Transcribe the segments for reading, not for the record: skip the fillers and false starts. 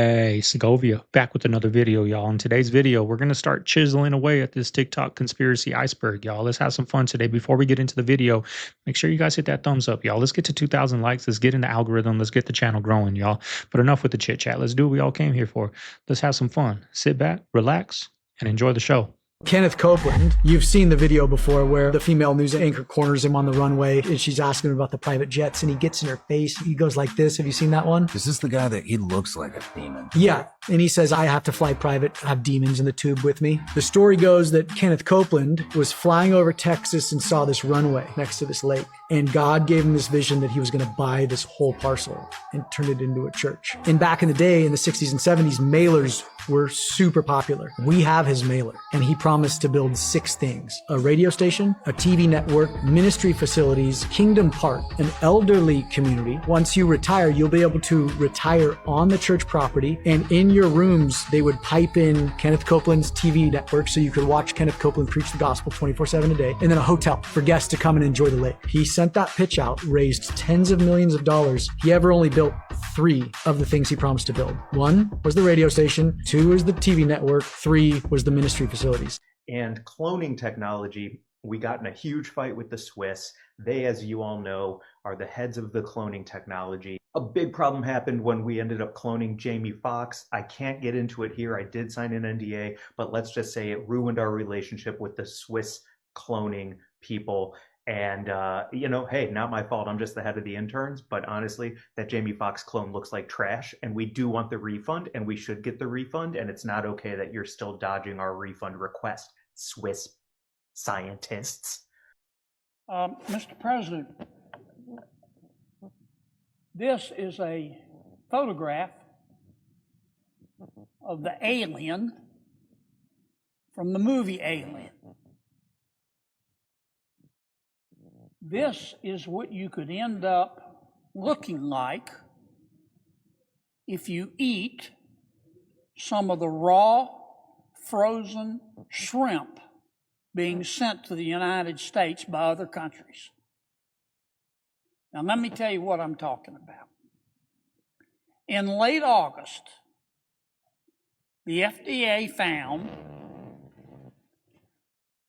Hey, Segovia, back with another video, y'all. In today's video, we're going to start chiseling away at this TikTok conspiracy iceberg, y'all. Let's have some fun today. Before we get into the video, make sure you guys hit that thumbs up, y'all. Let's get to 2,000 likes. Let's get in the algorithm. Let's get the channel growing, y'all. But enough with the chit chat. Let's do what we all came here for. Let's have some fun. Sit back, relax, and enjoy the show. Kenneth Copeland, you've seen the video before where the female news anchor corners him on the runway and she's asking him about the private jets and he gets in her face. He goes like this. Have you seen that one? Is this the guy that he looks like a demon? Yeah. And he says, I have to fly private, have demons in the tube with me. The story goes that Kenneth Copeland was flying over Texas and saw this runway next to this lake. And God gave him this vision that he was going to buy this whole parcel and turn it into a church. And back in the day, in the 60s and 70s, mailers were super popular. We have his mailer. And he promised to build 6 things: a radio station, a TV network, ministry facilities, Kingdom Park, an elderly community. Once you retire, you'll be able to retire on the church property. And in your rooms, they would pipe in Kenneth Copeland's TV network so you could watch Kenneth Copeland preach the gospel 24/7 a day. And then a hotel for guests to come and enjoy the lake. He sent that pitch out, raised tens of millions of dollars. He ever only built 3 of the things he promised to build. 1 was the radio station, 2 was the TV network, 3 was the ministry facilities. And cloning technology, we got in a huge fight with the Swiss. They, as you all know, are the heads of the cloning technology. A big problem happened when we ended up cloning Jamie Foxx. I can't get into it here. I did sign an NDA, but let's just say it ruined our relationship with the Swiss cloning people. And, hey, not my fault. I'm just the head of the interns. But honestly, that Jamie Foxx clone looks like trash. And we do want the refund, and we should get the refund. And it's not okay that you're still dodging our refund request, Swiss scientists. Mr. President, this is a photograph of the alien from the movie Alien. This is what you could end up looking like if you eat some of the raw, frozen shrimp being sent to the United States by other countries. Now, let me tell you what I'm talking about. In late August, the FDA found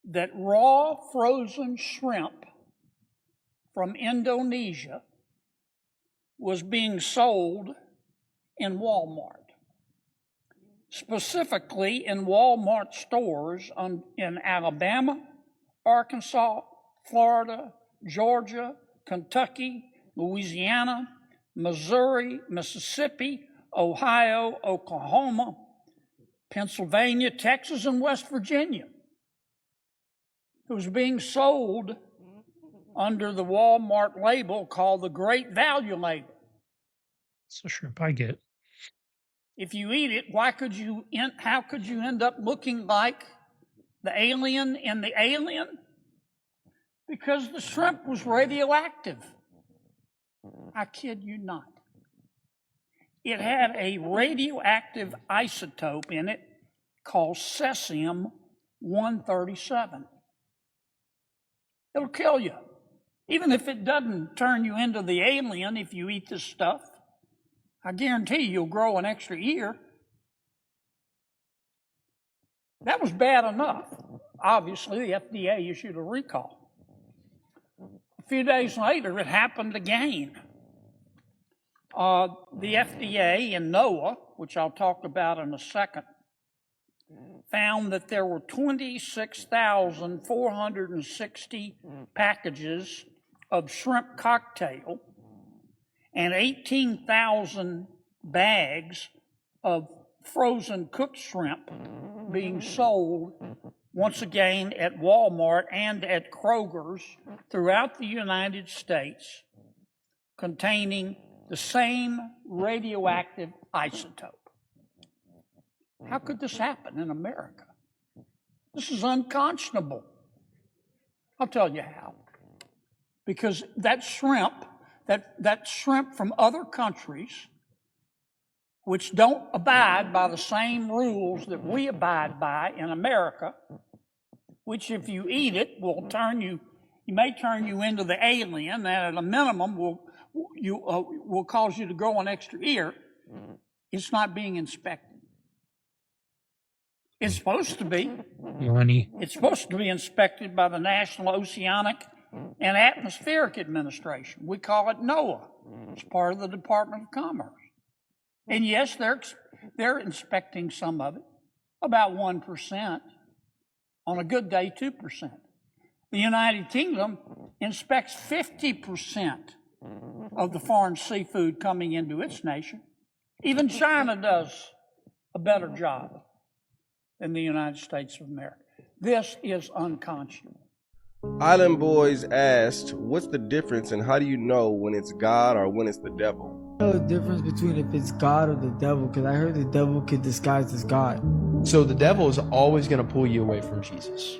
that raw frozen shrimp from Indonesia was being sold in Walmart. Specifically in Walmart stores in Alabama, Arkansas, Florida, Georgia, Kentucky, Louisiana, Missouri, Mississippi, Ohio, Oklahoma, Pennsylvania, Texas, and West Virginia. It was being sold under the Walmart label called the Great Value label. So shrimp I get. If you eat it, how could you end up looking like the alien in the Alien? Because the shrimp was radioactive. I kid you not. It had a radioactive isotope in it called cesium-137. It'll kill you. Even if it doesn't turn you into the alien if you eat this stuff, I guarantee you'll grow an extra ear. That was bad enough. Obviously, the FDA issued a recall. A few days later, it happened again. The FDA and NOAA, which I'll talk about in a second, found that there were 26,460 packages of shrimp cocktail and 18,000 bags of frozen cooked shrimp being sold once again at Walmart and at Kroger's throughout the United States, containing the same radioactive isotope. How could this happen in America? This is unconscionable. I'll tell you how. Because that shrimp from other countries, which don't abide by the same rules that we abide by in America, which if you eat it will may turn you into the alien, and at a minimum will cause you to grow an extra ear. It's not being inspected. It's supposed to be. Money. It's supposed to be inspected by the National Oceanic and Atmospheric Administration. We call it NOAA. It's part of the Department of Commerce. And yes, they're inspecting some of it, about 1%. On a good day, 2%. The United Kingdom inspects 50% of the foreign seafood coming into its nation. Even China does a better job than the United States of America. This is unconscionable. Island Boys asked, what's the difference and how do you know when it's God or when it's the devil? The difference between if it's God or the devil, because I heard the devil could disguise as God. So the devil is always going to pull you away from Jesus.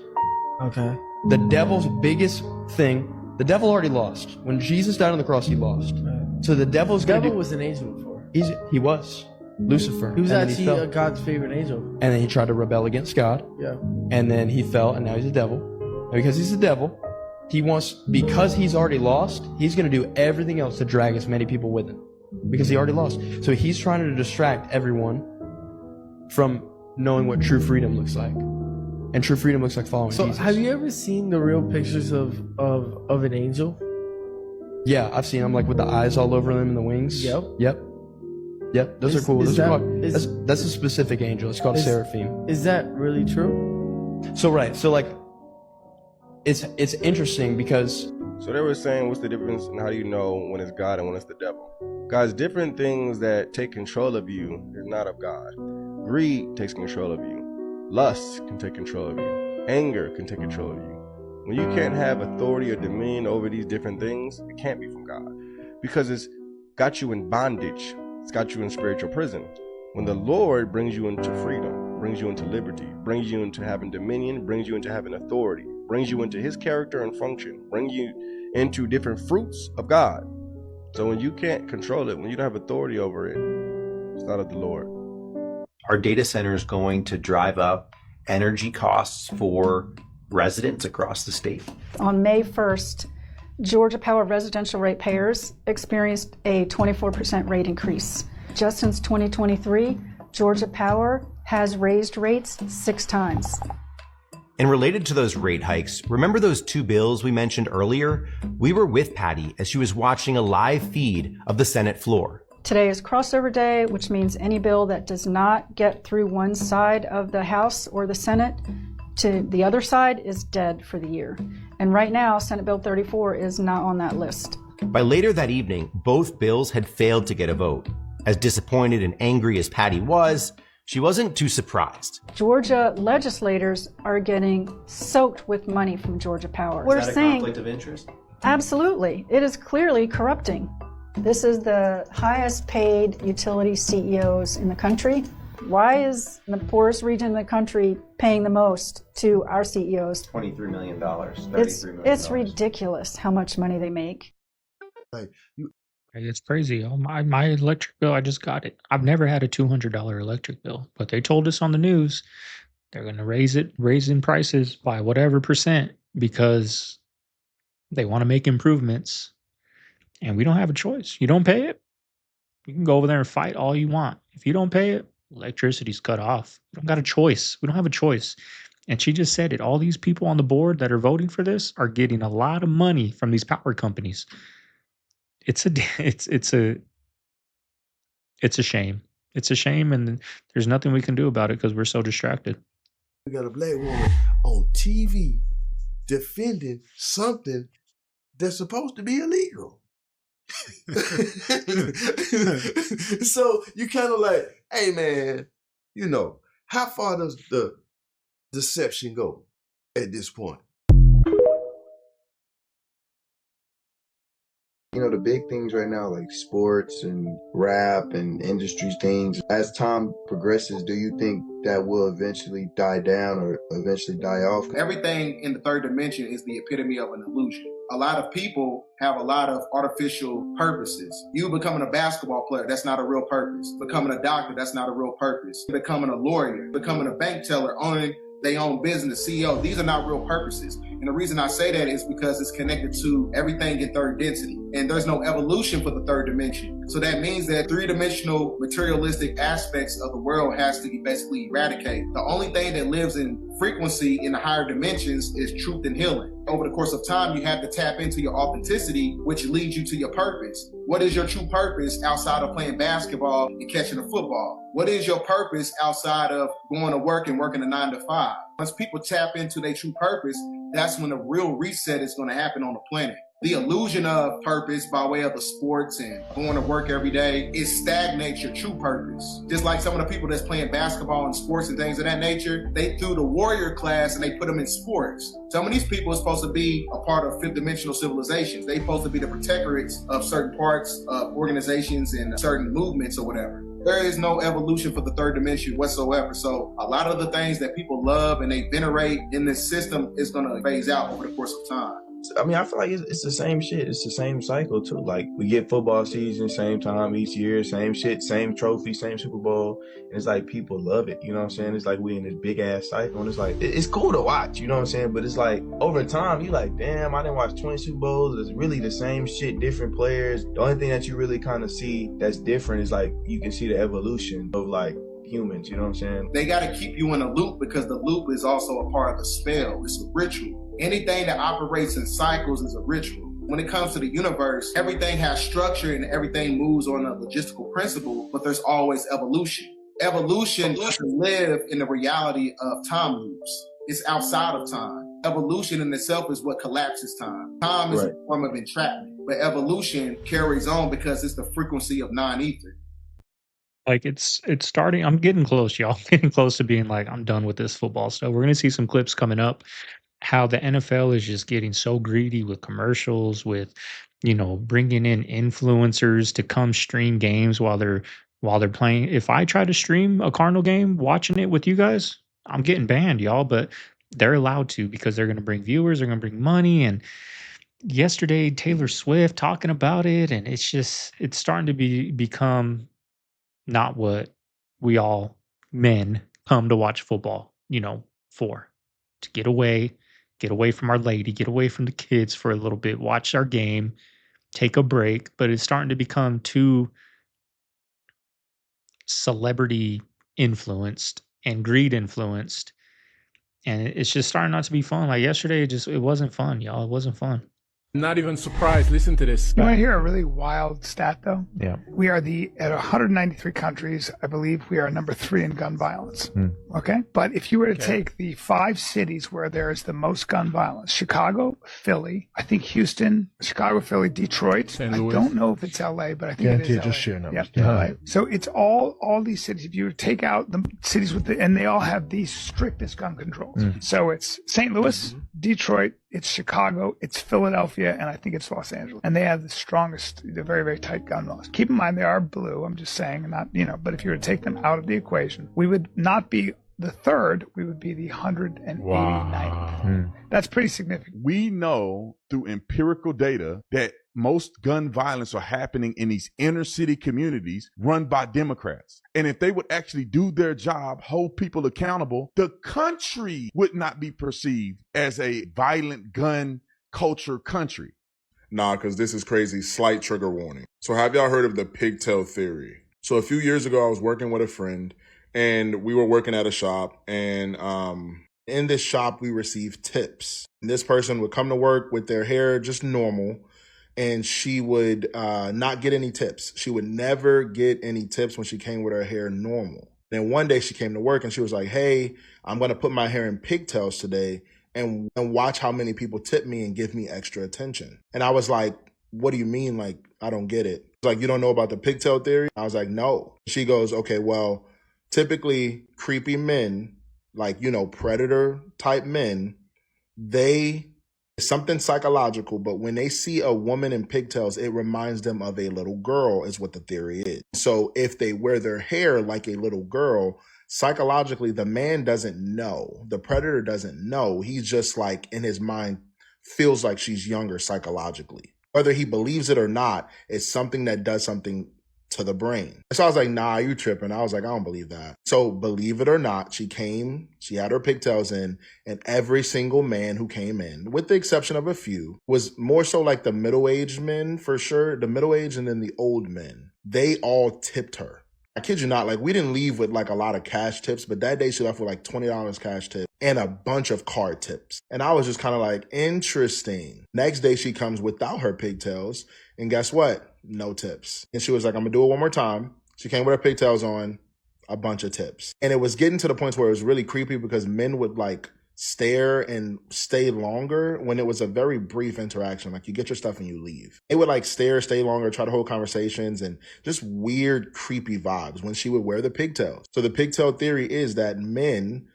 Okay. The devil's biggest thing, the devil already lost. When Jesus died on the cross, he lost. Right. So the devil's going to Devil was an angel before. He was. Lucifer. He was and then actually fell. God's favorite angel. And then he tried to rebel against God. Yeah. And then he fell, and now he's a devil. And because he's the devil, because he's already lost, he's going to do everything else to drag as many people with him. Because he already lost. So he's trying to distract everyone from knowing what true freedom looks like. And true freedom looks like following So Jesus. have you ever seen the real pictures of an angel? Yeah, I've seen them like with the eyes all over them and the wings. Yep. Those are cool. That's a specific angel. It's called a seraphim. Is that really true? So like it's interesting because So they were saying, what's the difference and how do you know when it's God and when it's the devil? Guys, different things that take control of you is not of God. Greed takes control of you. Lust can take control of you. Anger can take control of you. When you can't have authority or dominion over these different things, it can't be from God. Because it's got you in bondage. It's got you in spiritual prison. When the Lord brings you into freedom, brings you into liberty, brings you into having dominion, brings you into having authority, brings you into his character and function, brings you into different fruits of God. So when you can't control it, when you don't have authority over it, it's not of the Lord. Are data centers going to drive up energy costs for residents across the state? On May 1st, Georgia Power residential ratepayers experienced a 24% rate increase. Just since 2023, Georgia Power has raised rates 6 times. And related to those rate hikes, remember those 2 bills we mentioned earlier? We were with Patty as she was watching a live feed of the Senate floor. Today is crossover day, which means any bill that does not get through one side of the House or the Senate to the other side is dead for the year. And right now, Senate Bill 34 is not on that list. By later that evening, both bills had failed to get a vote. As disappointed and angry as Patty was, she wasn't too surprised. Georgia legislators are getting soaked with money from Georgia Power. Is that a conflict of interest? Absolutely. It is clearly corrupting. This is the highest paid utility CEOs in the country. Why is the poorest region in the country paying the most to our CEOs? $23 million, $33 million. It's ridiculous how much money they make. It's crazy. Oh, my electric bill, I just got it. I've never had a $200 electric bill, but they told us on the news they're going to raise in prices by whatever percent because they want to make improvements. And we don't have a choice. You don't pay it, you can go over there and fight all you want. If you don't pay it, electricity's cut off. We don't got a choice. We don't have a choice. And she just said it. All these people on the board that are voting for this are getting a lot of money from these power companies. It's a shame. It's a shame, and there's nothing we can do about it because we're so distracted. We got a black woman on TV defending something that's supposed to be illegal. So you kind of like, hey man, how far does the deception go at this point? The big things right now, like sports and rap and industry things, as time progresses, do you think that will eventually die down or eventually die off? Everything in the third dimension is the epitome of an illusion. A lot of people have a lot of artificial purposes. You becoming a basketball player, that's not a real purpose. Becoming a doctor, that's not a real purpose. Becoming a lawyer, becoming a bank teller, owning their own business, CEO, these are not real purposes. And the reason I say that is because it's connected to everything in third density. And there's no evolution for the third dimension. So that means that three-dimensional materialistic aspects of the world has to be basically eradicated. The only thing that lives in frequency in the higher dimensions is truth and healing. Over the course of time, you have to tap into your authenticity, which leads you to your purpose. What is your true purpose outside of playing basketball and catching a football? What is your purpose outside of going to work and working a 9 to 5? Once people tap into their true purpose, that's when the real reset is going to happen on the planet. The illusion of purpose by way of the sports and going to work every day, it stagnates your true purpose. Just like some of the people that's playing basketball and sports and things of that nature, they threw the warrior class and they put them in sports. Some of these people are supposed to be a part of fifth dimensional civilizations. They're supposed to be the protectorates of certain parts of organizations and certain movements or whatever. There is no evolution for the third dimension whatsoever. So a lot of the things that people love and they venerate in this system is going to phase out over the course of time. I mean, I feel like it's the same shit. It's the same cycle too. Like we get football season, same time each year, same shit, same trophy, same Super Bowl. And it's like people love it. You know what I'm saying? It's like we in this big ass cycle. And it's like it's cool to watch. You know what I'm saying? But it's like over time, you like, damn, I didn't watch 20 Super Bowls. It's really the same shit, different players. The only thing that you really kind of see that's different is like you can see the evolution of like humans. You know what I'm saying? They got to keep you in a loop because the loop is also a part of the spell. It's a ritual. Anything that operates in cycles is a ritual. When it comes to the universe, everything has structure and everything moves on a logistical principle, but there's always evolution. Evolution doesn't live in the reality of time loops. It's outside of time. Evolution in itself is what collapses time. Time is a form of entrapment, but evolution carries on because it's the frequency of non-ether. Like it's starting. I'm getting close, y'all. I'm getting close to being like, I'm done with this football stuff. We're gonna see some clips coming up. How the NFL is just getting so greedy with commercials, with bringing in influencers to come stream games while they're playing. If I try to stream a Cardinal game, watching it with you guys, I'm getting banned, y'all. But they're allowed to because they're gonna bring viewers, they're gonna bring money. And yesterday, Taylor Swift talking about it, and it's starting to become not what we all men come to watch football, for. To get away from our lady, get away from the kids for a little bit, watch our game, take a break. But it's starting to become too celebrity influenced and greed influenced. And it's just starting not to be fun. Like yesterday, it wasn't fun, y'all. It wasn't fun. Not even surprised. Listen to this. You want to hear a really wild stat, though? Yeah. We are at 193 countries, I believe we are number 3 in gun violence. Okay? But if you were to take the 5 cities where there is the most gun violence, Chicago, Philly, I think Houston, Chicago, Philly, Detroit. St. I Louis. don't know if it's LA, but I think it is LA. Just share numbers. Yep. LA. So it's all these cities. If you were to take out the cities and they all have the strictest gun controls. So it's St. Louis, Detroit, it's Chicago, it's Philadelphia, and I think it's Los Angeles. And they have the very, very tight gun laws. Keep in mind, they are blue. I'm just saying, but if you were to take them out of the equation, we would not be the third, we would be the 189th. Wow. That's pretty significant. We know through empirical data that most gun violence are happening in these inner city communities run by Democrats. And if they would actually do their job, hold people accountable, the country would not be perceived as a violent gun culture country. Nah, because this is crazy. Slight trigger warning. So have y'all heard of the pigtail theory? So a few years ago, I was working with a friend and we were working at a shop, and in this shop, we received tips. And this person would come to work with their hair just normal, and she would not get any tips. She would never get any tips when she came with her hair normal. Then one day she came to work and she was like, hey, I'm going to put my hair in pigtails today and watch how many people tip me and give me extra attention. And I was like, what do you mean? Like, I don't get it. It's like, you don't know about the pigtail theory? I was like, no. She goes, okay, well, typically creepy men, like, predator type men, it's something psychological, but when they see a woman in pigtails, it reminds them of a little girl, is what the theory is. So if they wear their hair like a little girl, psychologically, the man doesn't know. The predator doesn't know. He's just like, in his mind, feels like she's younger psychologically. Whether he believes it or not, it's something that does something to the brain. So I was like, nah, you tripping. I was like, I don't believe that. So believe it or not, she came, she had her pigtails in, and every single man who came in, with the exception of a few, was more so like the middle-aged men for sure, the middle-aged and then the old men. They all tipped her. I kid you not, like we didn't leave with like a lot of cash tips, but that day she left with like $20 cash tip and a bunch of card tips. And I was just kind of like, interesting. Next day she comes without her pigtails, and guess what? No tips. And she was like, I'm gonna do it one more time. She came with her pigtails on, a bunch of tips. And it was getting to the point where it was really creepy because men would like stare and stay longer when it was a very brief interaction. Like you get your stuff and you leave. They would like stare, stay longer, try to hold conversations, and just weird, creepy vibes when she would wear the pigtails. So the pigtail theory is that men,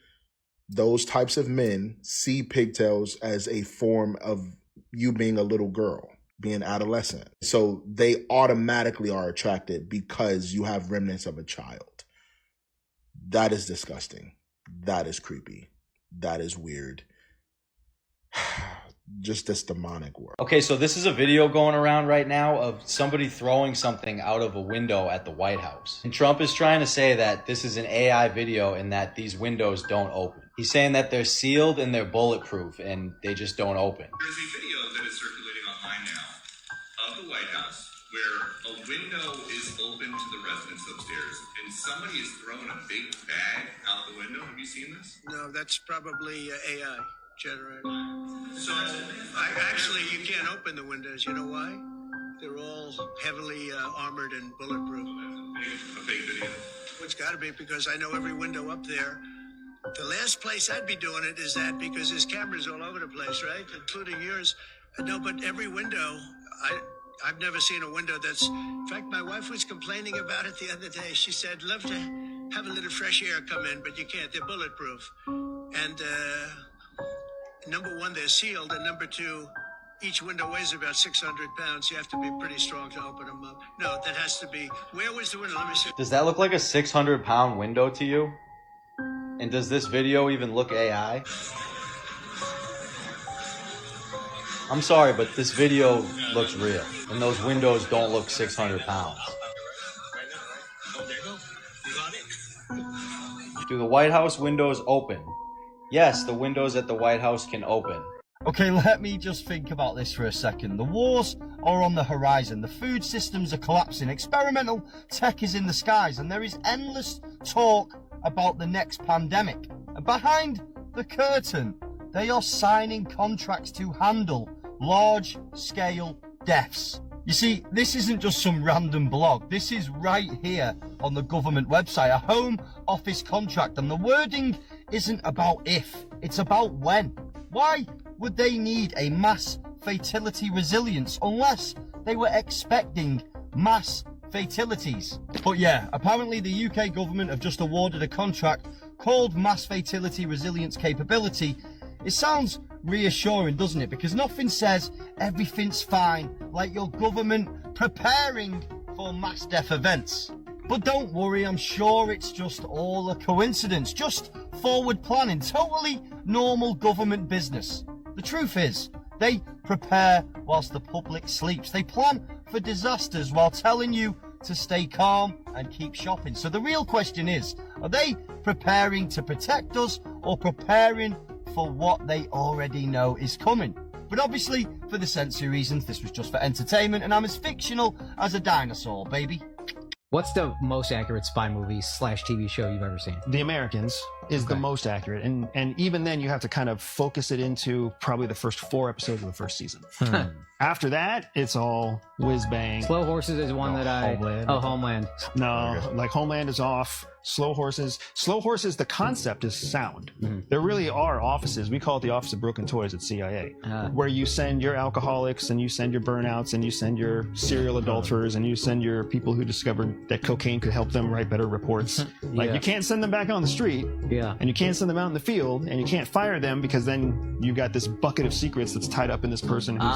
those types of men, see pigtails as a form of you being a little girl, being adolescent. So they automatically are attracted because you have remnants of a child. That is disgusting. That is creepy. That is weird. Just this demonic world. Okay, so this is a video going around right now of somebody throwing something out of a window at the White House. And Trump is trying to say that this is an AI video and that these windows don't open. He's saying that they're sealed and they're bulletproof and they just don't open. There's a video that is circulating online now of the White House where a window is open to the residents upstairs and somebody is throwing a big bag out the window. Have you seen this? No, that's probably AI generated. So actually, you can't open the windows. You know why? They're all heavily armored and bulletproof. A fake video. It's got to be because I know every window up there. The last place I'd be doing it is that because there's cameras all over the place, right? Including yours. No, but every window, I've never seen a window that's... In fact, my wife was complaining about it the other day. She said, love to have a little fresh air come in, but you can't. They're bulletproof. And number one, they're sealed. And number two, each window weighs about 600 pounds. You have to be pretty strong to open them up. No, that has to be... Where was the window? Let me see. Does that look like a 600-pound window to you? And does this video even look AI? I'm sorry, but this video looks real. And those windows don't look 600 pounds. Do the White House windows open? Yes, the windows at the White House can open. Okay, let me just think about this for a second. The wars are on the horizon. The food systems are collapsing. Experimental tech is in the skies. And there is endless talk about the next pandemic. And behind the curtain, they are signing contracts to handle large-scale deaths. You see, this isn't just some random blog. This is right here on the government website, a Home Office contract. And the wording isn't about if, it's about when. Why would they need a mass fatality resilience unless they were expecting mass fatalities? But yeah, apparently the UK government have just awarded a contract called Mass Fatality Resilience Capability. It sounds reassuring, doesn't it? Because nothing says everything's fine like your government preparing for mass death events. But don't worry, I'm sure it's just all a coincidence, just forward planning, totally normal government business. The truth is, they prepare whilst the public sleeps. They plan for disasters while telling you to stay calm and keep shopping. So the real question is, are they preparing to protect us or preparing for what they already know is coming? But obviously, for the censor reasons, this was just for entertainment, and I'm as fictional as a dinosaur, baby. What's the most accurate spy movie / TV show you've ever seen? The Americans is the most accurate, and even then you have to kind of focus it into probably the first 4 episodes of the first season. After that, it's all whiz bang. Slow Horses is one that Homeland. Homeland. No, like Homeland is off. Slow Horses, the concept is sound. There really are offices, we call it the Office of Broken Toys at CIA, where you send your alcoholics and you send your burnouts and you send your serial adulterers and you send your people who discovered that cocaine could help them write better reports. Like you can't send them back on the street, and you can't send them out in the field, and you can't fire them because then you got this bucket of secrets that's tied up in this person who's...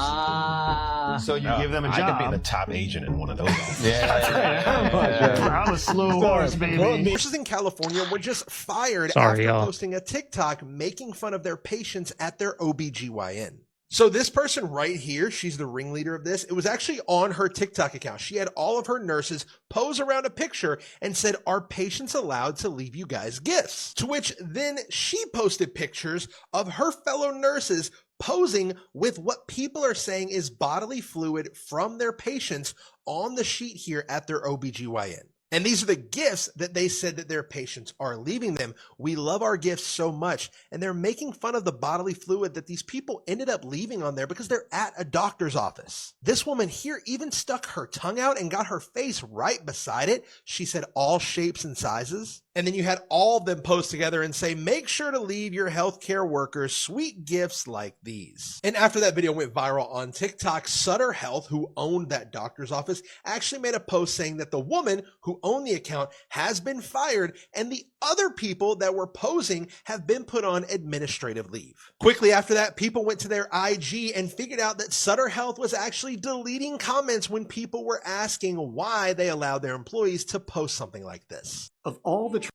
So you give them a job. I could be the top agent in one of those offices. I'm a slow horse, baby. Nurses in California were just fired after posting a TikTok making fun of their patients at their OBGYN. So this person right here, she's the ringleader of this. It was actually on her TikTok account. She had all of her nurses pose around a picture and said, "Are patients allowed to leave you guys gifts?" To which then she posted pictures of her fellow nurses posing with what people are saying is bodily fluid from their patients on the sheet here at their OBGYN. And these are the gifts that they said that their patients are leaving them. We love our gifts so much. And they're making fun of the bodily fluid that these people ended up leaving on there because they're at a doctor's office. This woman here even stuck her tongue out and got her face right beside it. She said all shapes and sizes. And then you had all of them post together and say, "Make sure to leave your healthcare workers sweet gifts like these." And after that video went viral on TikTok, Sutter Health, who owned that doctor's office, actually made a post saying that the woman who owned the account has been fired and the other people that were posing have been put on administrative leave. Quickly after that, people went to their IG and figured out that Sutter Health was actually deleting comments when people were asking why they allowed their employees to post something like this. Of all the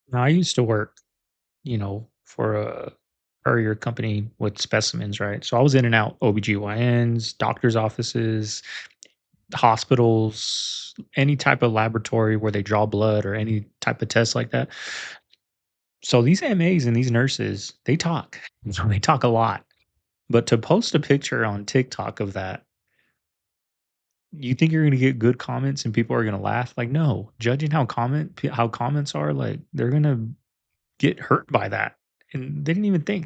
Now, I used to work, for a courier company with specimens, right? So I was in and out OBGYNs, doctors' offices, hospitals, any type of laboratory where they draw blood or any type of test like that. So these MAs and these nurses, they talk. So they talk a lot. But to post a picture on TikTok of that, you think you're going to get good comments and people are going to laugh? Like, no. Judging how comments are, like, they're going to get hurt by that. And they didn't even think,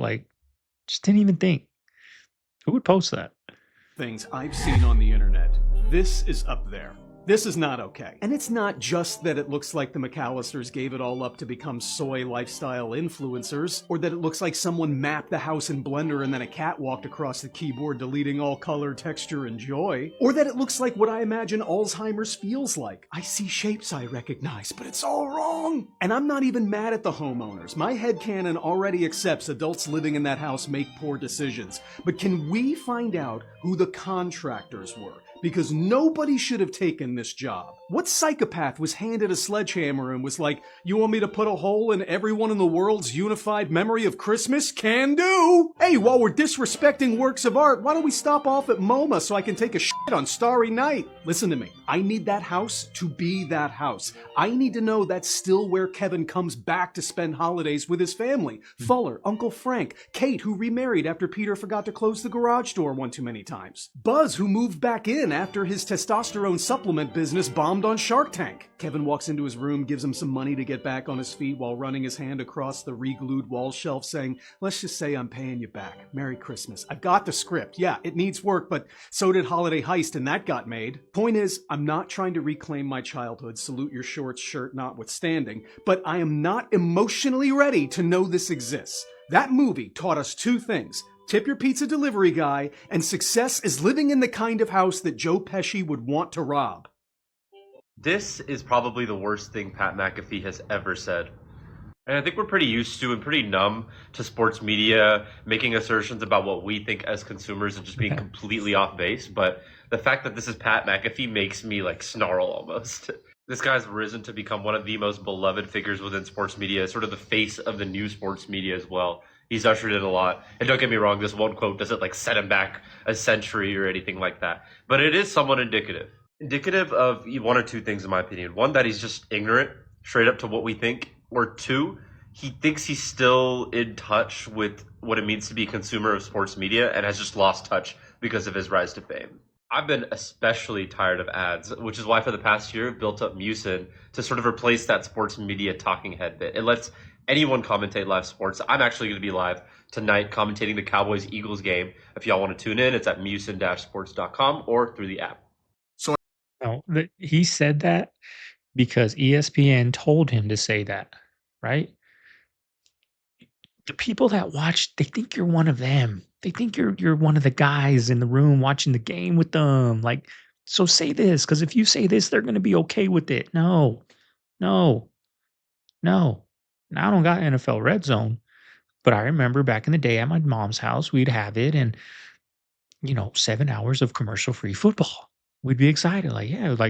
just didn't even think. Who would post that? things I've seen on the internet, this is up there. This is not okay. And it's not just that it looks like the McAllisters gave it all up to become soy lifestyle influencers, or that it looks like someone mapped the house in Blender and then a cat walked across the keyboard deleting all color, texture, and joy, or that it looks like what I imagine Alzheimer's feels like. I see shapes I recognize, but it's all wrong. And I'm not even mad at the homeowners. My headcanon already accepts adults living in that house make poor decisions. But can we find out who the contractors were? Because nobody should have taken this job. What psychopath was handed a sledgehammer and was like, you want me to put a hole in everyone in the world's unified memory of Christmas? Can do! Hey, while we're disrespecting works of art, why don't we stop off at MoMA so I can take a shit on Starry Night? Listen to me. I need that house to be that house. I need to know that's still where Kevin comes back to spend holidays with his family. Fuller, Uncle Frank, Kate, who remarried after Peter forgot to close the garage door one too many times. Buzz, who moved back in after his testosterone supplement business bombed on Shark Tank. Kevin walks into his room, gives him some money to get back on his feet while running his hand across the re-glued wall shelf saying, let's just say I'm paying you back. Merry Christmas. I've got the script. Yeah, it needs work, but so did Holiday Heist and that got made. Point is, I'm not trying to reclaim my childhood, salute your shorts shirt notwithstanding, but I am not emotionally ready to know this exists. That movie taught us two things. Tip your pizza delivery guy, and success is living in the kind of house that Joe Pesci would want to rob. This is probably the worst thing Pat McAfee has ever said. And I think we're pretty used to and pretty numb to sports media making assertions about what we think as consumers and just being completely off base. But the fact that this is Pat McAfee makes me snarl almost. This guy's risen to become one of the most beloved figures within sports media, sort of the face of the new sports media as well. He's ushered in a lot. And don't get me wrong, this one quote doesn't set him back a century or anything like that. But it is somewhat indicative. Indicative of one or two things in my opinion. One, that he's just ignorant, straight up to what we think. Or two, he thinks he's still in touch with what it means to be a consumer of sports media and has just lost touch because of his rise to fame. I've been especially tired of ads, which is why for the past year I've built up Musin to sort of replace that sports media talking head bit. It lets anyone commentate live sports. I'm actually going to be live tonight commentating the Cowboys-Eagles game. If y'all want to tune in, it's at musin-sports.com or through the app. No, he said that because ESPN told him to say that, right? The people that watch, they think you're one of them. They think you're one of the guys in the room watching the game with them. So say this, because if you say this, they're going to be okay with it. No. Now, I don't got NFL Red Zone, but I remember back in the day at my mom's house, we'd have it and, 7 hours of commercial-free football. We'd be excited.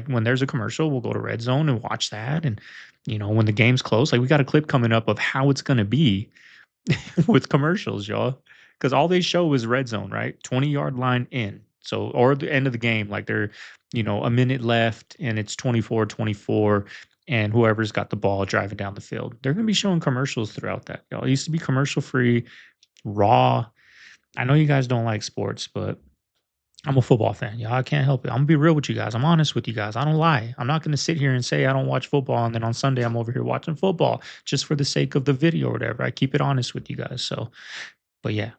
When there's a commercial, we'll go to Red Zone and watch that. And, when the game's close, we got a clip coming up of how it's going to be with commercials, y'all. because all they show is red zone, right? 20-yard line in. So, or the end of the game, like they're, a minute left and it's 24-24, and whoever's got the ball driving down the field. They're going to be showing commercials throughout that. Y'all, it used to be commercial free, raw. I know you guys don't like sports, but I'm a football fan. Y'all, I can't help it. I'm gonna be real with you guys. I'm honest with you guys. I don't lie. I'm not gonna sit here and say I don't watch football, and then on Sunday I'm over here watching football just for the sake of the video or whatever. I keep it honest with you guys. So, but yeah.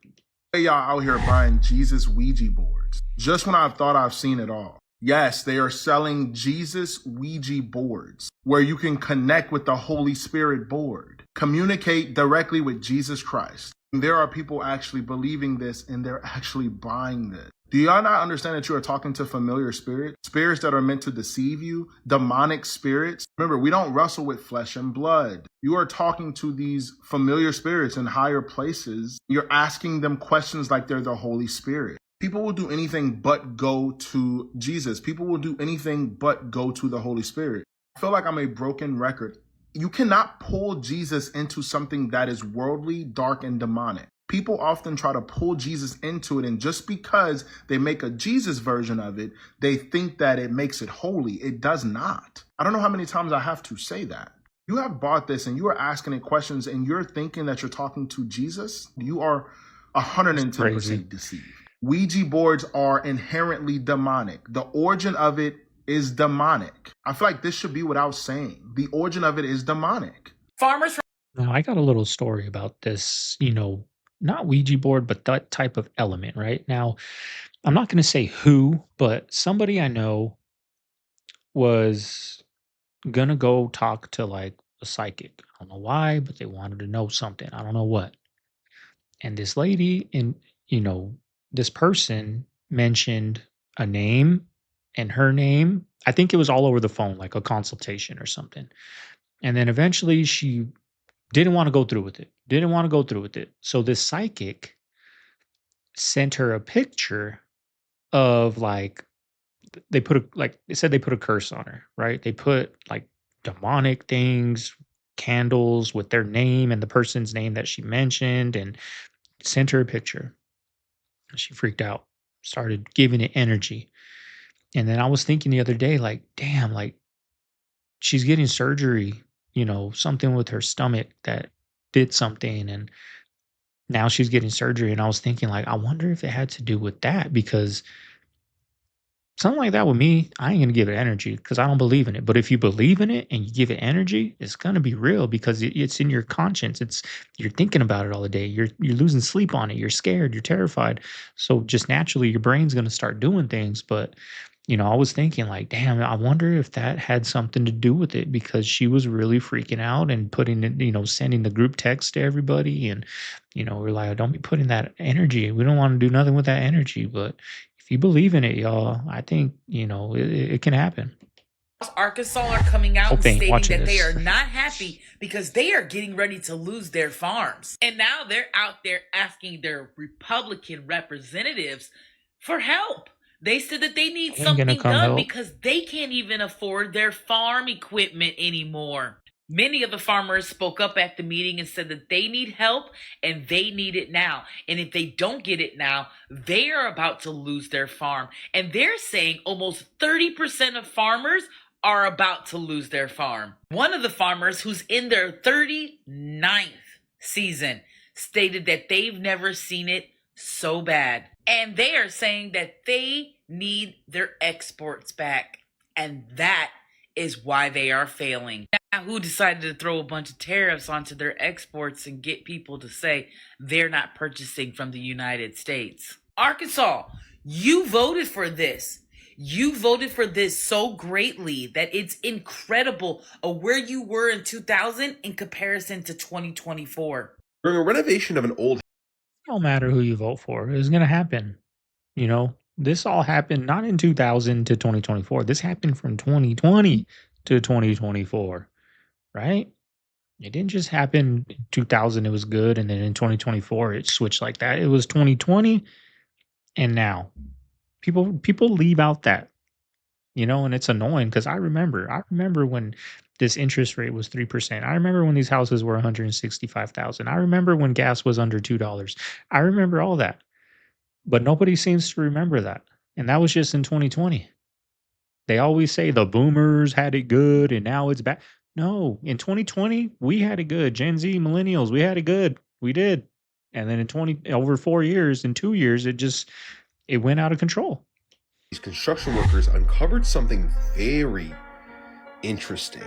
Hey, y'all out here buying Jesus Ouija boards. Just when I've thought I've seen it all. Yes, they are selling Jesus Ouija boards where you can connect with the Holy Spirit board, communicate directly with Jesus Christ. There are people actually believing this and they're actually buying this. Do y'all not understand that you are talking to familiar spirits? Spirits that are meant to deceive you? Demonic spirits? Remember, we don't wrestle with flesh and blood. You are talking to these familiar spirits in higher places. You're asking them questions like they're the Holy Spirit. People will do anything but go to Jesus. People will do anything but go to the Holy Spirit. I feel like I'm a broken record. You cannot pull Jesus into something that is worldly, dark, and demonic. People often try to pull Jesus into it, and just because they make a Jesus version of it, they think that it makes it holy. It does not. I don't know how many times I have to say that. You have bought this and you are asking it questions and you're thinking that you're talking to Jesus. You are 110% deceived. Ouija boards are inherently demonic. The origin of it is demonic. I feel like this should be without saying. The origin of it is demonic. Farmers. Now, I got a little story about this, not Ouija board, but that type of element, right? Now, I'm not going to say who, but somebody I know was going to go talk to like a psychic. I don't know why, but they wanted to know something. I don't know what. And this lady and, this person mentioned a name and her name. I think it was all over the phone, like a consultation or something. And then eventually she didn't want to go through with it. So this psychic sent her a picture of like they said they put a curse on her, right? They put like demonic things, candles with their name and the person's name that she mentioned, and sent her a picture. She freaked out, started giving it energy. And then I was thinking the other day, like, damn, like she's getting surgery, something with her stomach that did something, and now she's getting surgery. And I was thinking, like, I wonder if it had to do with that, because something like that with me, I ain't gonna give it energy because I don't believe in it. But if you believe in it and you give it energy, it's gonna be real because it's in your conscience. You're thinking about it all the day. You're losing sleep on it. You're scared. You're terrified. So just naturally, your brain's gonna start doing things. But I was thinking like, damn, I wonder if that had something to do with it, because she was really freaking out and putting it, sending the group text to everybody. And, we're like, don't be putting that energy. We don't want to do nothing with that energy. But if you believe in it, y'all, I think, it can happen. Arkansas are coming out and stating that they this. are not happy because they are getting ready to lose their farms. And now they're out there asking their Republican representatives for help. They said that they need something done because they can't even afford their farm equipment anymore. Many of the farmers spoke up at the meeting and said that they need help and they need it now. And if they don't get it now, they are about to lose their farm. And they're saying almost 30% of farmers are about to lose their farm. One of the farmers, who's in their 39th season, stated that they've never seen it so bad. And they are saying that they need their exports back. And that is why they are failing. Now, who decided to throw a bunch of tariffs onto their exports and get people to say they're not purchasing from the United States? Arkansas, you voted for this. You voted for this so greatly that it's incredible of where you were in 2000 in comparison to 2024. During a renovation of an old... It don't matter who you vote for. It's going to happen. This all happened not in 2000 to 2024. This happened from 2020 to 2024, right? It didn't just happen in 2000. It was good. And then in 2024, it switched like that. It was 2020. And now people leave out that, and it's annoying because I remember when this interest rate was 3%. I remember when these houses were 165,000. I remember when gas was under $2. I remember all that. But nobody seems to remember that. And that was just in 2020. They always say the boomers had it good and now it's bad. No, in 2020, we had it good. Gen Z, millennials, we had it good. We did. And then in over 4 years, in 2 years, it went out of control. These construction workers uncovered something very interesting.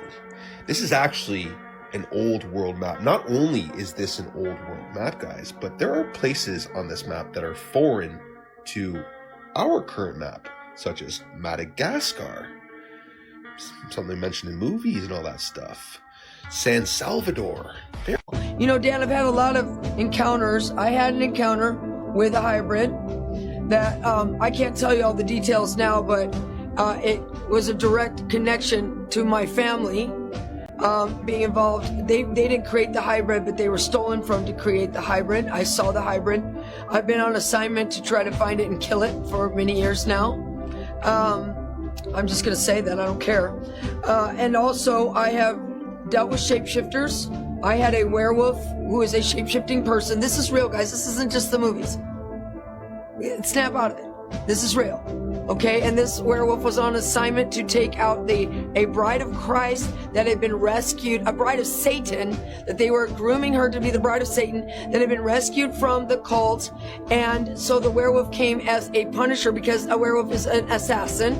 This is actually an old world map. Not only is this an old world map, guys, but there are places on this map that are foreign to our current map, such as Madagascar, something mentioned in movies and all that stuff. San Salvador. You know, Dan, I've had a lot of encounters. I had an encounter with a hybrid that I can't tell you all the details now, but it was a direct connection to my family being involved. They didn't create the hybrid, but they were stolen from to create the hybrid. I saw the hybrid. I've been on assignment to try to find it and kill it for many years now. I'm just going to say that. I don't care. And also, I have dealt with shapeshifters. I had a werewolf who is a shapeshifting person. This is real, guys. This isn't just the movies. Snap out of it. This is real. Okay, and this werewolf was on assignment to take out a bride of Christ that had been rescued, a bride of Satan, that they were grooming her to be the bride of Satan, that had been rescued from the cult. And so the werewolf came as a punisher because a werewolf is an assassin.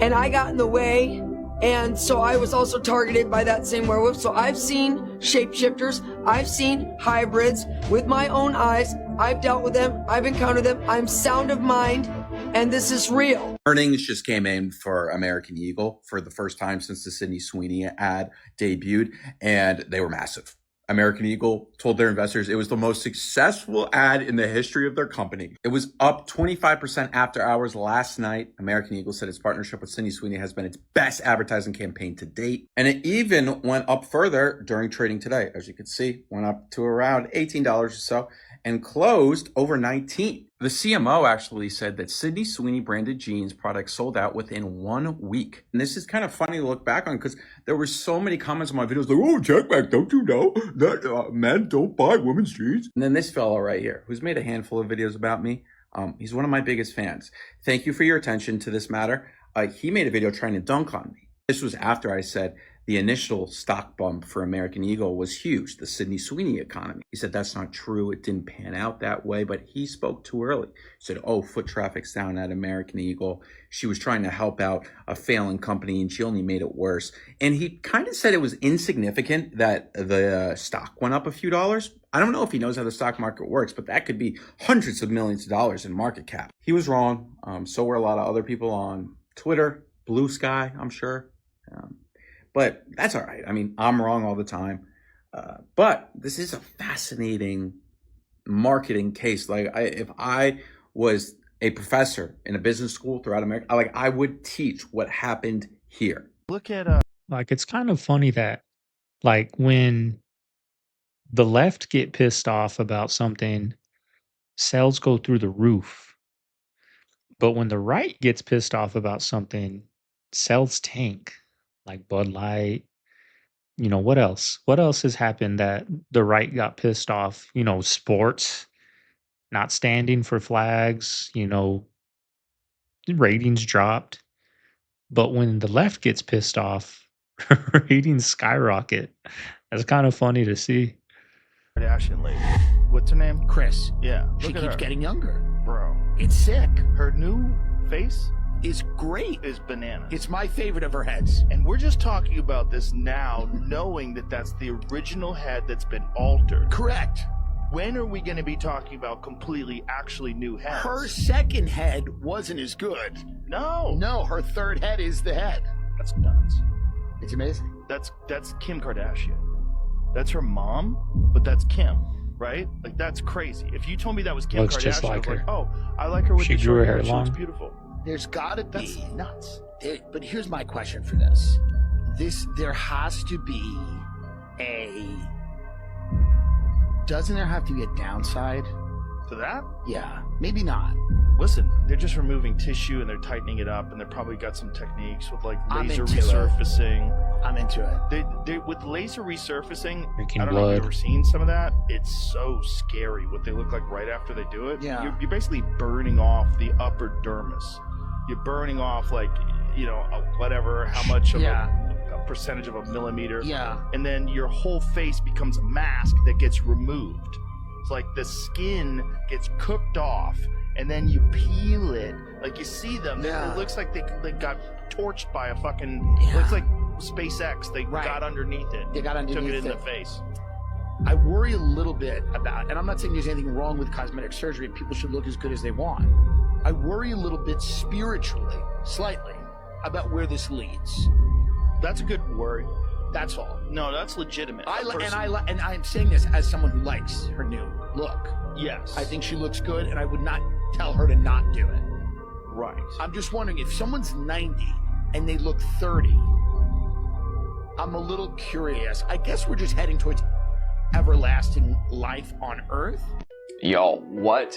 And I got in the way. And so I was also targeted by that same werewolf. So I've seen shapeshifters. I've seen hybrids with my own eyes. I've dealt with them. I've encountered them. I'm sound of mind. And this is real. Earnings just came in for American Eagle for the first time since the Sydney Sweeney ad debuted, and they were massive. American Eagle told their investors it was the most successful ad in the history of their company. It was up 25% after hours last night. American Eagle said its partnership with Sydney Sweeney has been its best advertising campaign to date. And it even went up further during trading today. As you can see, went up to around $18 or so and closed over 19. The CMO actually said that Sydney Sweeney branded jeans products sold out within 1 week. And this is kind of funny to look back on because there were so many comments on my videos like, oh, check back, don't you know that men don't buy women's jeans? And then this fellow right here, who's made a handful of videos about me, he's one of my biggest fans. Thank you for your attention to this matter. He made a video trying to dunk on me. This was after I said the initial stock bump for American Eagle was huge, the Sydney Sweeney economy. He said that's not true. It didn't pan out that way, but he spoke too early. He said, oh, foot traffic's down at American Eagle. She was trying to help out a failing company and she only made it worse. And he kind of said it was insignificant that the stock went up a few dollars. I don't know if he knows how the stock market works, but that could be hundreds of millions of dollars in market cap. He was wrong. So were a lot of other people on Twitter, Blue Sky, I'm sure. But that's all right. I mean, I'm wrong all the time. But this is a fascinating marketing case. Like, if I was a professor in a business school throughout America, I would teach what happened here. Look at like, it's kind of funny that, like, when the left get pissed off about something, sales go through the roof. But when the right gets pissed off about something, sales tank. Like Bud Light, you know, what else? What else has happened that the right got pissed off? You know, sports, not standing for flags, you know, ratings dropped. But when the left gets pissed off, ratings skyrocket. That's kind of funny to see. Kardashian lady. What's her name? Chris. Yeah. She Look at keeps her. getting younger. Bro. It's sick. Her new face is great. Is bananas. It's my favorite of her heads. And we're just talking about this now, knowing that that's the original head that's been altered. Correct. When are we going to be talking about completely actually new heads? Her second head wasn't as good. No, her third head is the head. That's nuts. It's amazing. That's Kim Kardashian. That's her mom, but that's Kim, right? Like, that's crazy. If you told me that was Kim Looks Kardashian, just like I was her. like, oh, I like her with She the grew her short hair hair. She long. looks beautiful. There's got to be. That's nuts. But here's my question for this. There has to be doesn't there have to be a downside? To that? Yeah, maybe not. Listen, they're just removing tissue and they're tightening it up, and they probably got some techniques with like I'm laser into it. resurfacing. I'm into it. With laser resurfacing, Drinking I don't know if blood. you've ever seen some of that. It's so scary what they look like right after they do it. Yeah. You're basically burning off the upper dermis. You're burning off, like, you know, whatever, how much of a percentage of a millimeter. Yeah. And then your whole face becomes a mask that gets removed. It's like the skin gets cooked off, and then you peel it. Like, you see them. Yeah. It looks like they got torched by a fucking... It looks like SpaceX. They got underneath it. They got underneath Took it in it. the face. I worry a little bit about, and I'm not saying there's anything wrong with cosmetic surgery. People should look as good as they want. I worry a little bit spiritually, slightly, about where this leads. That's a good worry. That's all. No, that's legitimate. And I'm saying this as someone who likes her new look. Yes. I think she looks good, and I would not tell her to not do it. Right. I'm just wondering if someone's 90 and they look 30. I'm a little curious. I guess we're just heading towards everlasting life on Earth. Yo, what?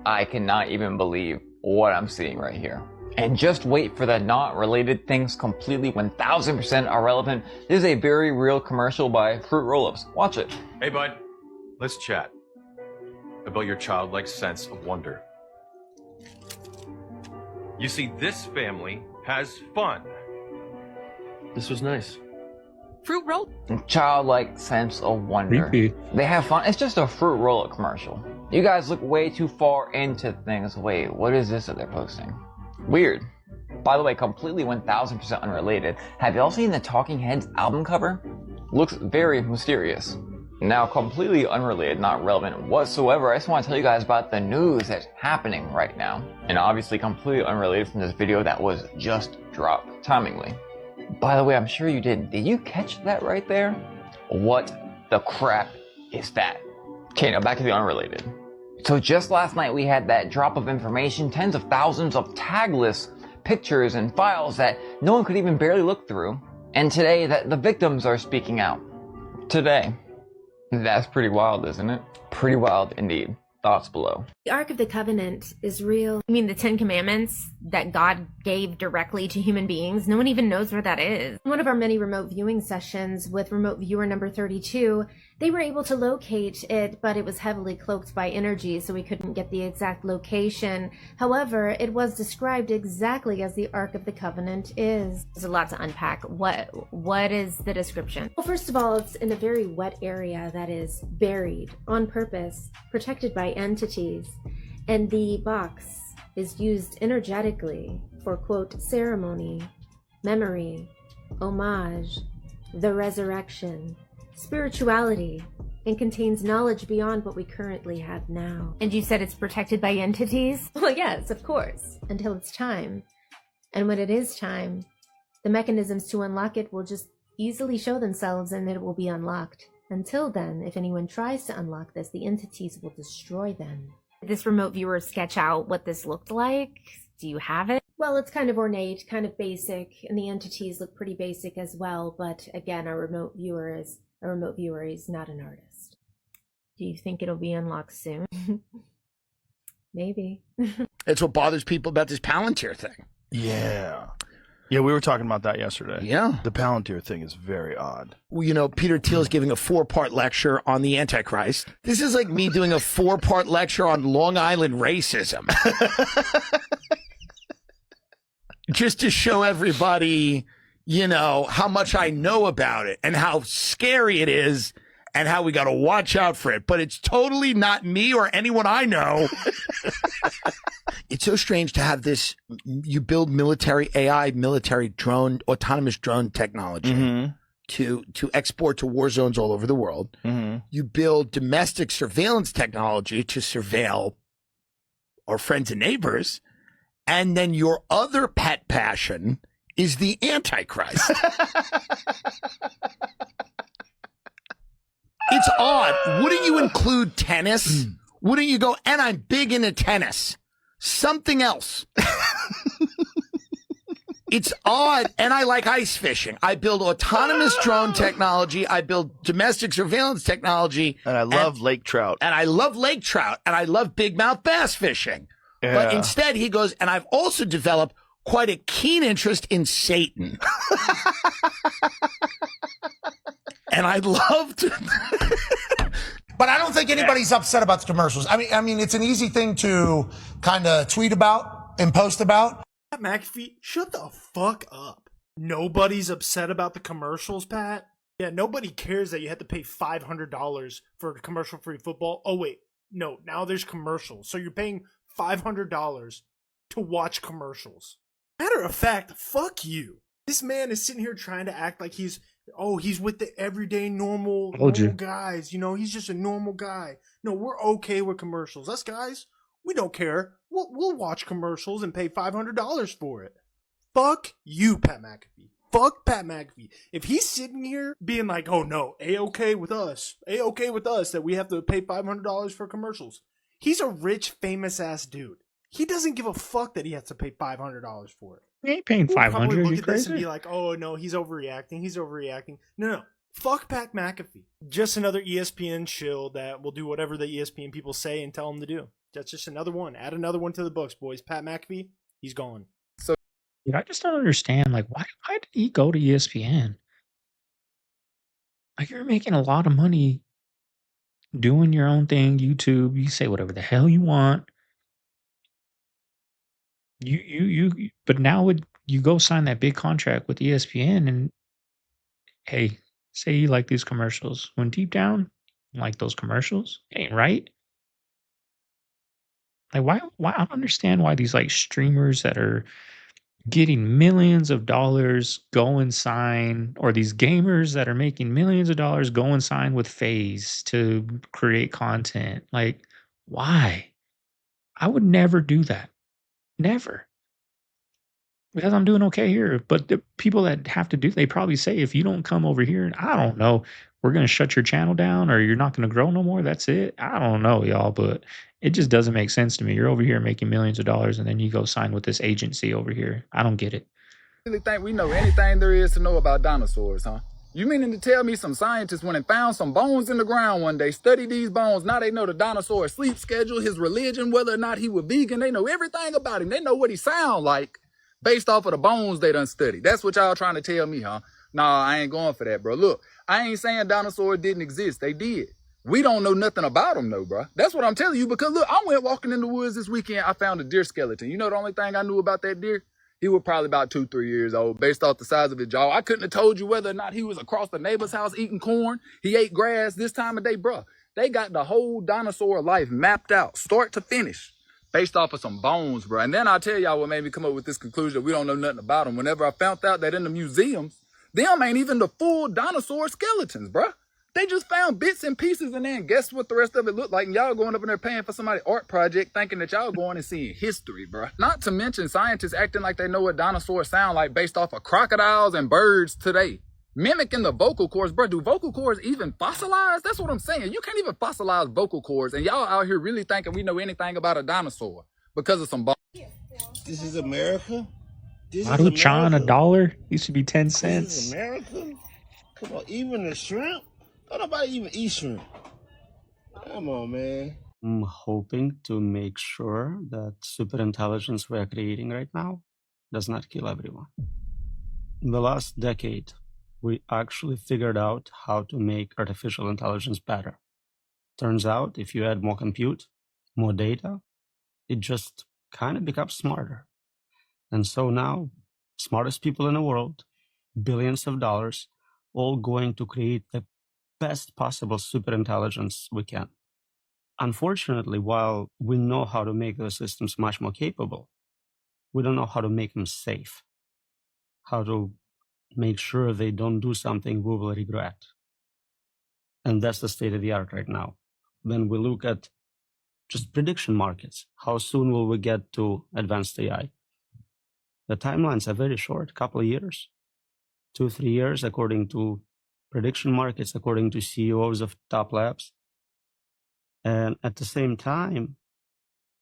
I cannot even believe what I'm seeing right here. And just wait for the not related things completely 1000% irrelevant. This is a very real commercial by Fruit Roll-Ups. Watch it. Hey bud, let's chat about your childlike sense of wonder. You see, this family has fun. This was nice. Fruit roll? Childlike sense of wonder. Creepy. They have fun. It's just a Fruit Roll-Up commercial. You guys look way too far into things. Wait, what is this that they're posting? Weird. By the way, completely 1000% unrelated. Have y'all seen the Talking Heads album cover? Looks very mysterious. Now, completely unrelated, not relevant whatsoever, I just want to tell you guys about the news that's happening right now. And obviously completely unrelated from this video that was just dropped, timingly. By the way, I'm sure you didn't. Did you catch that right there? What the crap is that? Okay, now back to the unrelated. So just last night we had that drop of information, tens of thousands of tagless pictures and files that no one could even barely look through. And today that the victims are speaking out. Today. That's pretty wild, isn't it? Pretty wild indeed. Thoughts below. The Ark of the Covenant is real. I mean, the 10 Commandments that God gave directly to human beings, no one even knows where that is. In one of our many remote viewing sessions with remote viewer number 32, they were able to locate it, but it was heavily cloaked by energy, so we couldn't get the exact location. However, it was described exactly as the Ark of the Covenant is. There's a lot to unpack. What is the description? Well, first of all, it's in a very wet area that is buried on purpose, protected by entities, and the box is used energetically for, quote, ceremony, memory, homage, the resurrection, spirituality, and contains knowledge beyond what we currently have now. And you said it's protected by entities? Well, yes, of course, until it's time. And when it is time, the mechanisms to unlock it will just easily show themselves and it will be unlocked. Until then, if anyone tries to unlock this, the entities will destroy them. Did this remote viewer sketch out what this looked like? Do you have it? Well, it's kind of ornate, kind of basic, and the entities look pretty basic as well, but again, a remote viewer is not an artist. Do you think it'll be unlocked soon? Maybe. It's what bothers people about this Palantir thing. Yeah. Yeah, we were talking about that yesterday. Yeah. The Palantir thing is very odd. Well, you know, Peter Thiel's giving a 4-part lecture on the Antichrist. This is like me doing a 4-part lecture on Long Island racism. Just to show everybody, you know, how much I know about it and how scary it is and how we got to watch out for it. But it's totally not me or anyone I know. It's so strange to have this. You build military AI, military drone, autonomous drone technology to export to war zones all over the world. You build domestic surveillance technology to surveil our friends and neighbors. And then your other pet passion is the Antichrist. It's odd. Wouldn't you include tennis? Wouldn't you go, and I'm big into tennis? Something else. It's odd. And I like ice fishing. I build autonomous drone technology. I build domestic surveillance technology. And I love lake trout. And I love lake trout. And I love big mouth bass fishing. Yeah. But instead he goes, and I've also developed quite a keen interest in Satan. And I'd love to. But I don't think anybody's upset about the commercials. I mean, it's an easy thing to kind of tweet about and post about. Pat McAfee, shut the fuck up. Nobody's upset about the commercials, Pat. Yeah, nobody cares that you had to pay $500 for commercial-free football. Oh, wait. No, now there's commercials. So you're paying $500 to watch commercials. Matter of fact, fuck you. This man is sitting here trying to act like he's with the everyday normal guys. You know, he's just a normal guy. No, we're okay with commercials. Us guys, we don't care. We'll watch commercials and pay $500 for it. Fuck you, Pat McAfee. Fuck Pat McAfee. If he's sitting here being like, oh no, A-okay with us that we have to pay $500 for commercials. He's a rich, famous ass dude. He doesn't give a fuck that he has to pay $500 for it. He ain't paying $500. Probably look You at this and crazy? be like, oh no, he's overreacting. No. Fuck Pat McAfee. Just another ESPN shill that will do whatever the ESPN people say and tell him to do. That's just another one. Add another one to the books, boys. Pat McAfee, he's gone. Dude, I just don't understand. Like, why did he go to ESPN? Like, you're making a lot of money doing your own thing, YouTube. You say whatever the hell you want. But now you go sign that big contract with ESPN, and hey, say you like these commercials. When deep down, you like those commercials, it ain't right. Like, why? I don't understand why these like streamers that are getting millions of dollars go and sign, or these gamers that are making millions of dollars go and sign with FaZe to create content. Like, why? I would never do that. Never. Because I'm doing okay here. But the people that have to do, they probably say, if you don't come over here, and I don't know, we're going to shut your channel down, or you're not going to grow no more. That's it. I don't know, y'all, but it just doesn't make sense to me. You're over here making millions of dollars, and then you go sign with this agency over here. I don't get it. Really think we know anything there is to know about dinosaurs, huh? You meaning to tell me some scientists went and found some bones in the ground one day, studied these bones, now they know the dinosaur's sleep schedule, his religion, whether or not he was vegan, they know everything about him. They know what he sound like based off of the bones they done studied. That's what y'all trying to tell me, huh? Nah, I ain't going for that, bro. Look, I ain't saying dinosaurs didn't exist. They did. We don't know nothing about them, though, bro. That's what I'm telling you, because look, I went walking in the woods this weekend. I found a deer skeleton. You know the only thing I knew about that deer? He was probably about 2-3 years old, based off the size of his jaw. I couldn't have told you whether or not he was across the neighbor's house eating corn. He ate grass this time of day, bro. They got the whole dinosaur life mapped out, start to finish, based off of some bones, bro. And then I'll tell y'all what made me come up with this conclusion that we don't know nothing about them. Whenever I found out that in the museums, them ain't even the full dinosaur skeletons, bro. They just found bits and pieces, and then guess what the rest of it looked like? And y'all going up in there paying for somebody's art project thinking that y'all going and seeing history, bro. Not to mention scientists acting like they know what dinosaurs sound like based off of crocodiles and birds today. Mimicking the vocal cords, bro. Do vocal cords even fossilize? That's what I'm saying. You can't even fossilize vocal cords, and y'all out here really thinking we know anything about a dinosaur because of some bones. This is America? Maruchan, $1 used to be 10 This cents. is America? Come on, even the shrimp? Don't nobody even eat shrimp. Come on, man. I'm hoping to make sure that superintelligence we are creating right now does not kill everyone. In the last decade, we actually figured out how to make artificial intelligence better. Turns out, if you add more compute, more data, it just kind of becomes smarter. And so now, smartest people in the world, billions of dollars, all going to create the best possible superintelligence we can. Unfortunately, while we know how to make those systems much more capable, we don't know how to make them safe, how to make sure they don't do something we will regret. And that's the state of the art right now. When we look at just prediction markets, how soon will we get to advanced AI? The timelines are very short, couple of years, 2-3 years, according to prediction markets, according to CEOs of top labs. And at the same time,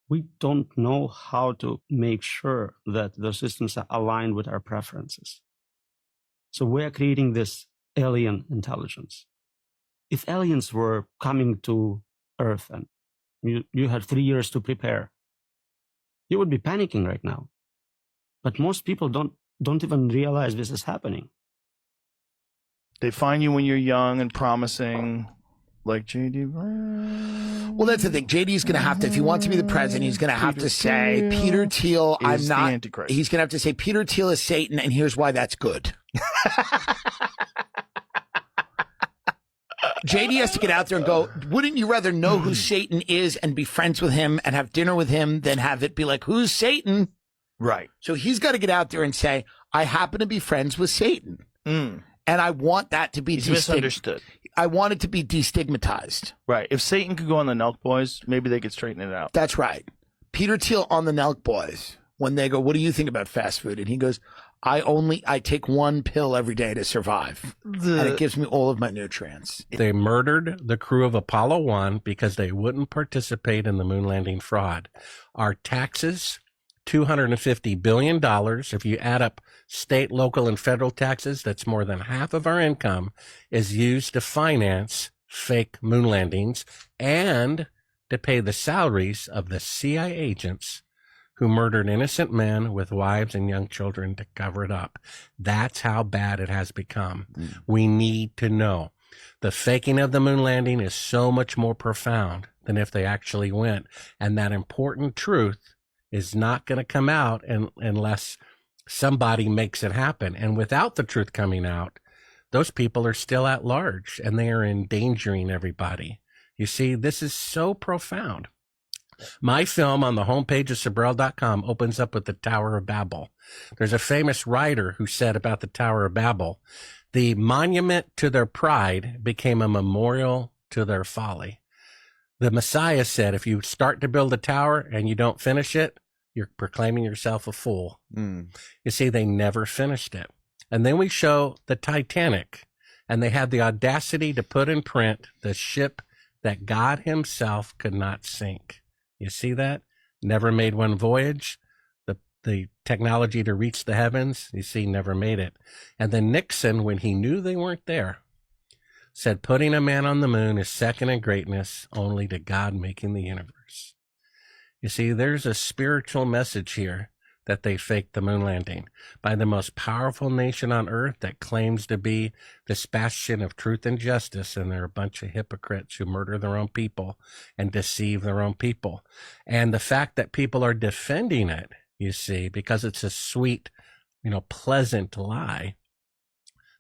we don't know how to make sure that the systems are aligned with our preferences. So we are creating this alien intelligence. If aliens were coming to Earth and you had 3 years to prepare, you would be panicking right now. But most people don't even realize this is happening. They find you when you're young and promising, like JD. Well, that's the thing. JD's going to have to, if he wants to be the president, he's going to have to say, Peter Thiel, I'm not. The Antichrist. He's going to have to say, Peter Thiel is Satan, and here's why that's good. JD has to get out there and go, wouldn't you rather know who Satan is and be friends with him and have dinner with him than have it be like, who's Satan? Right. So he's got to get out there and say, I happen to be friends with Satan. And I want that to be misunderstood. I want it to be destigmatized. Right. If Satan could go on the Nelk Boys, maybe they could straighten it out. That's right. Peter Thiel on the Nelk Boys, when they go, what do you think about fast food? And he goes, I take one pill every day to survive. And it gives me all of my nutrients. They murdered the crew of Apollo 1 because they wouldn't participate in the moon landing fraud. Our taxes, $250 billion. If you add up state, local, and federal taxes, that's more than half of our income, is used to finance fake moon landings and to pay the salaries of the CIA agents who murdered innocent men with wives and young children to cover it up. That's how bad it has become. We need to know. The faking of the moon landing is so much more profound than if they actually went. And that important truth is not going to come out unless somebody makes it happen. And without the truth coming out, those people are still at large and they are endangering everybody. You see, this is so profound. My film on the homepage of Sabrel.com opens up with the Tower of Babel. There's a famous writer who said about the Tower of Babel, the monument to their pride became a memorial to their folly. The Messiah said, if you start to build a tower and you don't finish it, you're proclaiming yourself a fool. You see, they never finished it. And then we show the Titanic, and they had the audacity to put in print the ship that God himself could not sink. You see that? Never made one voyage. The technology to reach the heavens, you see, never made it. And then Nixon, when he knew they weren't there, said putting a man on the moon is second in greatness only to God making the universe. You see, there's a spiritual message here that they faked the moon landing by the most powerful nation on earth that claims to be this bastion of truth and justice, and they're a bunch of hypocrites who murder their own people and deceive their own people. And the fact that people are defending it, you see, because it's a sweet, pleasant lie,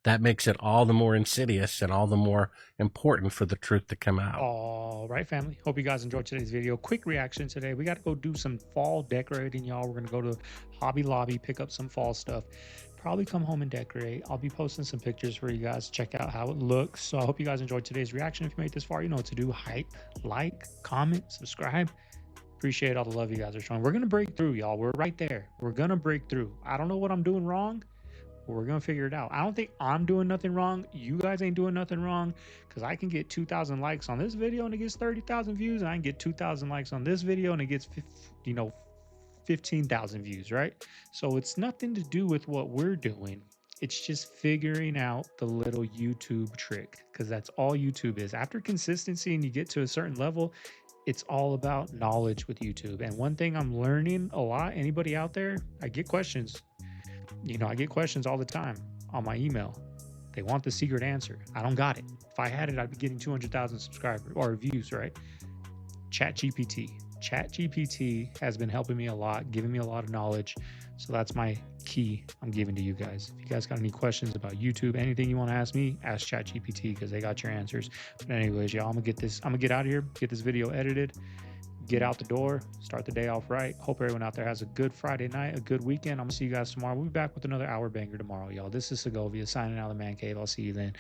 that makes it all the more insidious and all the more important for the truth to come out. All right, family. Hope you guys enjoyed today's video. Quick reaction today. We got to go do some fall decorating, y'all. We're going to go to Hobby Lobby, pick up some fall stuff. Probably come home and decorate. I'll be posting some pictures for you guys. Check out how it looks. So I hope you guys enjoyed today's reaction. If you made it this far, you know what to do. Hype, like, comment, subscribe. Appreciate all the love you guys are showing. We're going to break through, y'all. We're right there. We're going to break through. I don't know what I'm doing wrong. We're gonna figure it out. I don't think I'm doing nothing wrong. You guys ain't doing nothing wrong, because I can get 2,000 likes on this video and it gets 30,000 views, and I can get 2,000 likes on this video and it gets 15,000 views, right? So it's nothing to do with what we're doing. It's just figuring out the little YouTube trick, because that's all YouTube is. After consistency and you get to a certain level, it's all about knowledge with YouTube. And one thing I'm learning a lot, anybody out there, I get questions. I get questions all the time on my email. They want the secret answer. I don't got it. If I had it, I'd be getting 200,000 subscribers or views, right? ChatGPT. ChatGPT has been helping me a lot, giving me a lot of knowledge. So that's my key I'm giving to you guys. If you guys got any questions about YouTube, anything you want to ask me, ask ChatGPT, because they got your answers. But anyways, y'all, I'm gonna get out of here, get this video edited, get out the door, start the day off right. Hope everyone out there has a good Friday night, a good weekend. I'm gonna see you guys tomorrow. We'll be back with another hour banger tomorrow, y'all. This is Segovia signing out of the man cave. I'll see you then.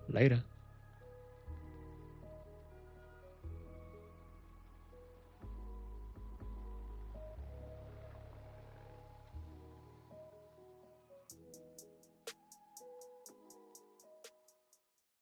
Later.